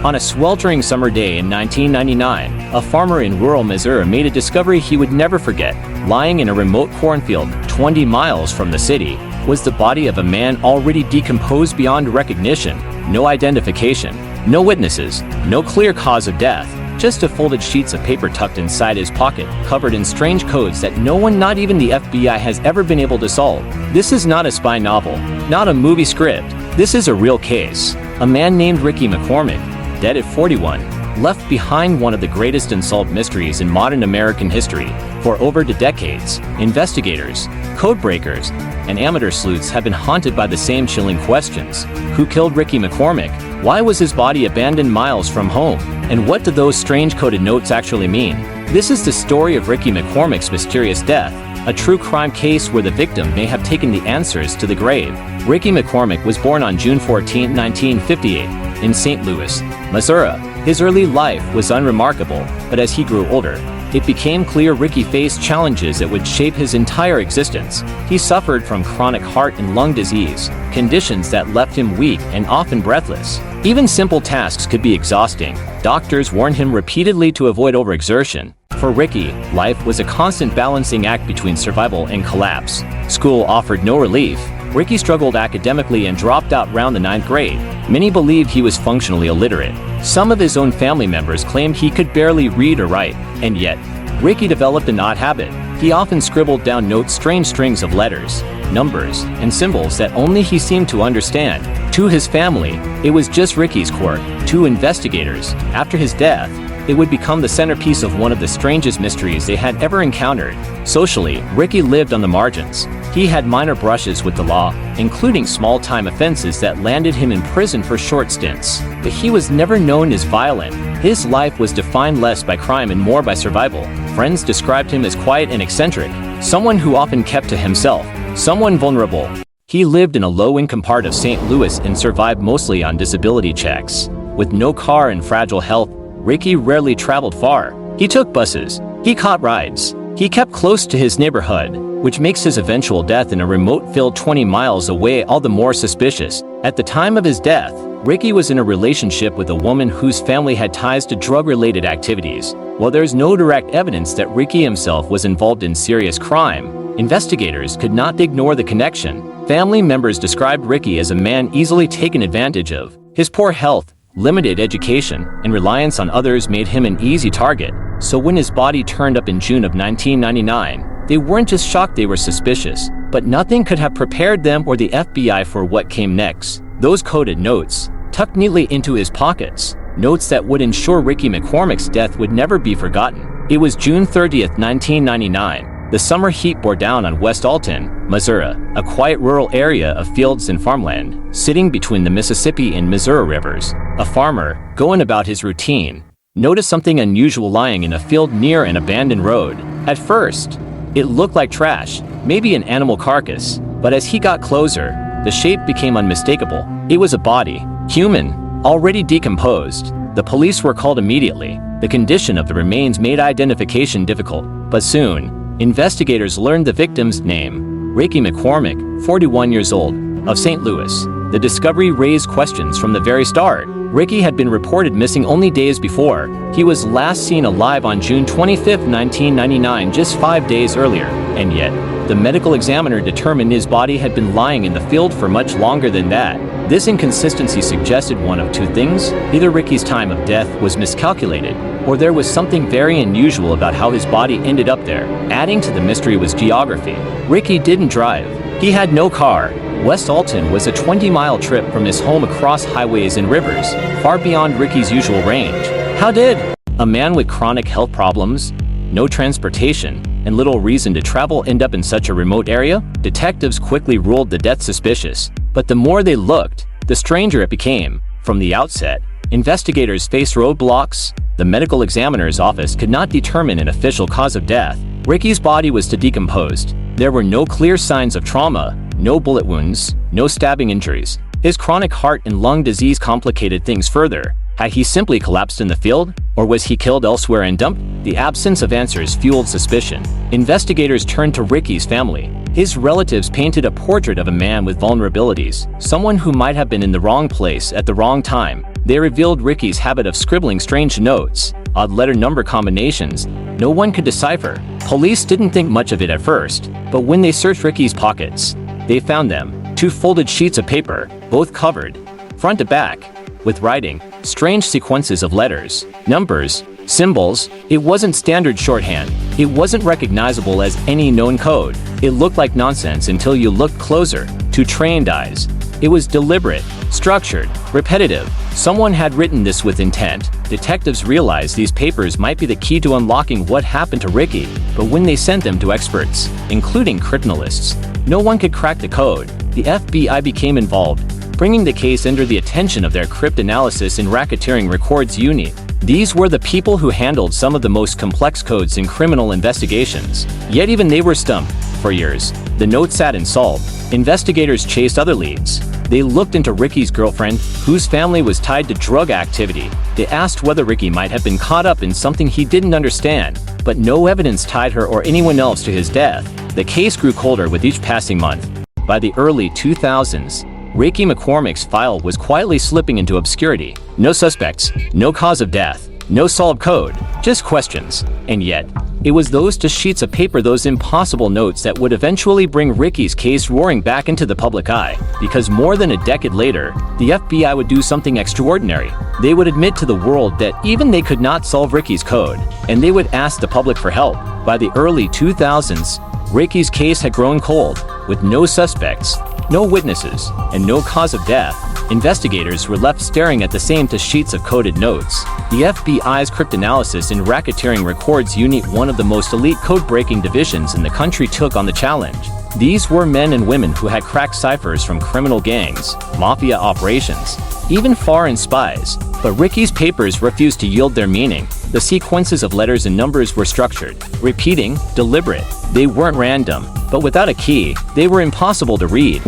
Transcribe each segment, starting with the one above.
On a sweltering summer day in 1999, a farmer in rural Missouri made a discovery he would never forget. Lying in a remote cornfield 20 miles from the city was the body of a man already decomposed beyond recognition. No identification, no witnesses, no clear cause of death, just a folded sheets of paper tucked inside his pocket, covered in strange codes that no one, not even the FBI, has ever been able to solve. This is not a spy novel, not a movie script. This is a real case. A man named Ricky McCormick, dead at 41, left behind one of the greatest unsolved mysteries in modern American history. For over decades, investigators, codebreakers, and amateur sleuths have been haunted by the same chilling questions. Who killed Ricky McCormick? Why was his body abandoned miles from home? And what do those strange coded notes actually mean? This is the story of Ricky McCormick's mysterious death, a true crime case where the victim may have taken the answers to the grave. Ricky McCormick was born on June 14, 1958, in St. Louis, Missouri. His early life was unremarkable, but as he grew older, it became clear Ricky faced challenges that would shape his entire existence. He suffered from chronic heart and lung disease, conditions that left him weak and often breathless. Even simple tasks could be exhausting. Doctors warned him repeatedly to avoid overexertion. For Ricky, life was a constant balancing act between survival and collapse. School offered no relief. Ricky struggled academically and dropped out around the 9th grade. Many believed he was functionally illiterate. Some of his own family members claimed he could barely read or write. And yet, Ricky developed an odd habit. He often scribbled down notes, strange strings of letters, numbers, and symbols that only he seemed to understand. To his family, it was just Ricky's quirk. To investigators, after his death, it would become the centerpiece of one of the strangest mysteries they had ever encountered. Socially, Ricky lived on the margins. He had minor brushes with the law, including small-time offenses that landed him in prison for short stints. But he was never known as violent. His life was defined less by crime and more by survival. Friends described him as quiet and eccentric, someone who often kept to himself, someone vulnerable. He lived in a low-income part of St. Louis and survived mostly on disability checks. With no car and fragile health, Ricky rarely traveled far. He took buses. He caught rides. He kept close to his neighborhood, which makes his eventual death in a remote field 20 miles away all the more suspicious. At the time of his death, Ricky was in a relationship with a woman whose family had ties to drug-related activities. While there's no direct evidence that Ricky himself was involved in serious crime, investigators could not ignore the connection. Family members described Ricky as a man easily taken advantage of. His poor health, limited education, and reliance on others made him an easy target. So when his body turned up in June of 1999, they weren't just shocked, they were suspicious. But nothing could have prepared them or the FBI for what came next. Those coded notes, tucked neatly into his pockets, notes that would ensure Ricky McCormick's death would never be forgotten. It was June 30th, 1999. The summer heat bore down on West Alton, Missouri, a quiet rural area of fields and farmland, sitting between the Mississippi and Missouri rivers. A farmer, going about his routine, noticed something unusual lying in a field near an abandoned road. At first, it looked like trash, maybe an animal carcass, but as he got closer, the shape became unmistakable. It was a body, human, already decomposed. The police were called immediately. The condition of the remains made identification difficult, but soon, investigators learned the victim's name, Ricky McCormick, 41 years old, of St. Louis. The discovery raised questions from the very start. Ricky had been reported missing only days before. He was last seen alive on June 25, 1999, just 5 days earlier. And yet, the medical examiner determined his body had been lying in the field for much longer than that. This inconsistency suggested one of two things. Either Ricky's time of death was miscalculated, or there was something very unusual about how his body ended up there. Adding to the mystery was geography. Ricky didn't drive. He had no car. West Alton was a 20-mile trip from his home across highways and rivers, far beyond Ricky's usual range. How did a man with chronic health problems, no transportation, and little reason to travel end up in such a remote area? Detectives quickly ruled the death suspicious, but the more they looked, the stranger it became. From the outset, investigators faced roadblocks. The medical examiner's office could not determine an official cause of death. Ricky's body was decomposed. There were no clear signs of trauma, no bullet wounds, no stabbing injuries. His chronic heart and lung disease complicated things further. Had he simply collapsed in the field? Or was he killed elsewhere and dumped? The absence of answers fueled suspicion. Investigators turned to Ricky's family. His relatives painted a portrait of a man with vulnerabilities, someone who might have been in the wrong place at the wrong time. They revealed Ricky's habit of scribbling strange notes, odd letter-number combinations no one could decipher. Police didn't think much of it at first, but when they searched Ricky's pockets, they found them, 2 folded sheets of paper, both covered, front to back, with writing, strange sequences of letters, numbers, symbols. It wasn't standard shorthand. It wasn't recognizable as any known code. It looked like nonsense until you looked closer. To trained eyes, it was deliberate, structured, repetitive. Someone had written this with intent. Detectives realized these papers might be the key to unlocking what happened to Ricky, but when they sent them to experts, including criminalists, no one could crack the code. The FBI became involved, bringing the case under the attention of their cryptanalysis and racketeering records unit. These were the people who handled some of the most complex codes in criminal investigations. Yet even they were stumped. For years, the note sat unsolved. Investigators chased other leads. They looked into Ricky's girlfriend, whose family was tied to drug activity. They asked whether Ricky might have been caught up in something he didn't understand, but no evidence tied her or anyone else to his death. The case grew colder with each passing month. By the early 2000s, Ricky McCormick's file was quietly slipping into obscurity. No suspects, no cause of death, no solved code, just questions. And yet, it was those 2 sheets of paper, those impossible notes, that would eventually bring Ricky's case roaring back into the public eye. Because more than a decade later, the FBI would do something extraordinary. They would admit to the world that even they could not solve Ricky's code, and they would ask the public for help. By the early 2000s, Ricky's case had grown cold, with no suspects, no witnesses, and no cause of death. Investigators were left staring at the same 2 sheets of coded notes. The FBI's cryptanalysis and racketeering records unit, one of the most elite code-breaking divisions in the country, took on the challenge. These were men and women who had cracked ciphers from criminal gangs, mafia operations, even foreign spies. But Ricky's papers refused to yield their meaning. The sequences of letters and numbers were structured, repeating, deliberate. They weren't random, but without a key, they were impossible to read.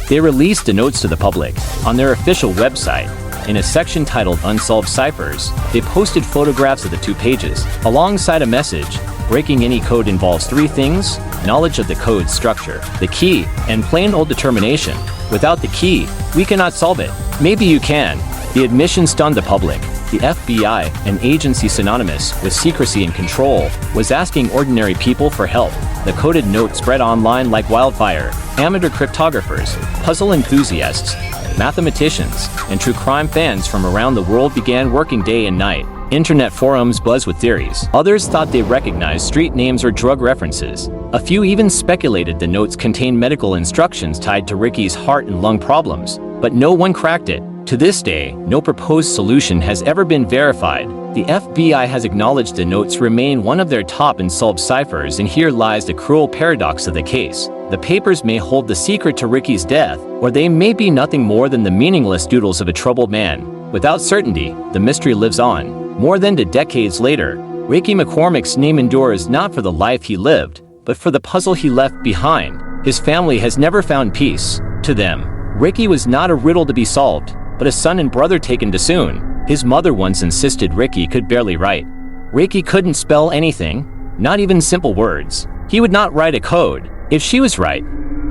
They released the notes to the public. On their official website, in a section titled Unsolved Ciphers, they posted photographs of the 2 pages, alongside a message. Breaking any code involves 3 things: knowledge of the code's structure, the key, and plain old determination. Without the key, we cannot solve it. Maybe you can. The admission stunned the public. The FBI, an agency synonymous with secrecy and control, was asking ordinary people for help. The coded note spread online like wildfire. Amateur cryptographers, puzzle enthusiasts, mathematicians, and true crime fans from around the world began working day and night. Internet forums buzzed with theories. Others thought they recognized street names or drug references. A few even speculated the notes contained medical instructions tied to Ricky's heart and lung problems, but no one cracked it. To this day, no proposed solution has ever been verified. The FBI has acknowledged the notes remain one of their top unsolved ciphers, and here lies the cruel paradox of the case. The papers may hold the secret to Ricky's death, or they may be nothing more than the meaningless doodles of a troubled man. Without certainty, the mystery lives on. More than 2 decades later, Ricky McCormick's name endures not for the life he lived, but for the puzzle he left behind. His family has never found peace. To them, Ricky was not a riddle to be solved, but a son and brother taken too soon. His mother once insisted Ricky could barely write. Ricky couldn't spell anything, not even simple words. He would not write a code. If she was right,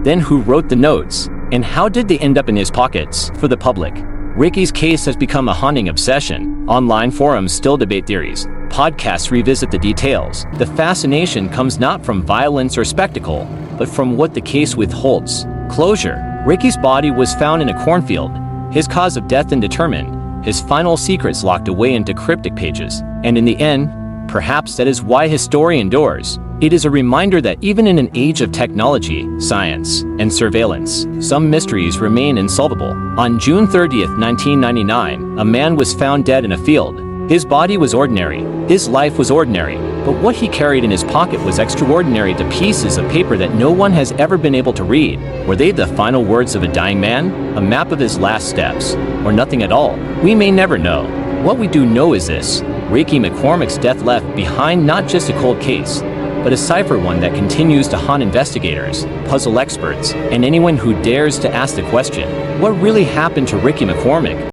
then who wrote the notes? And how did they end up in his pockets? For the public, Ricky's case has become a haunting obsession. Online forums still debate theories. Podcasts revisit the details. The fascination comes not from violence or spectacle, but from what the case withholds: closure. Ricky's body was found in a cornfield, his cause of death undetermined, his final secrets locked away into cryptic pages. And in the end, perhaps that is why his story endures. It is a reminder that even in an age of technology, science, and surveillance, some mysteries remain unsolvable. On June 30th, 1999, a man was found dead in a field. His body was ordinary. His life was ordinary. But what he carried in his pocket was extraordinary. To pieces of paper that no one has ever been able to read. Were they the final words of a dying man? A map of his last steps? Or nothing at all? We may never know. What we do know is this: Ricky McCormick's death left behind not just a cold case, but a cipher, one that continues to haunt investigators, puzzle experts, and anyone who dares to ask the question: what really happened to Ricky McCormick?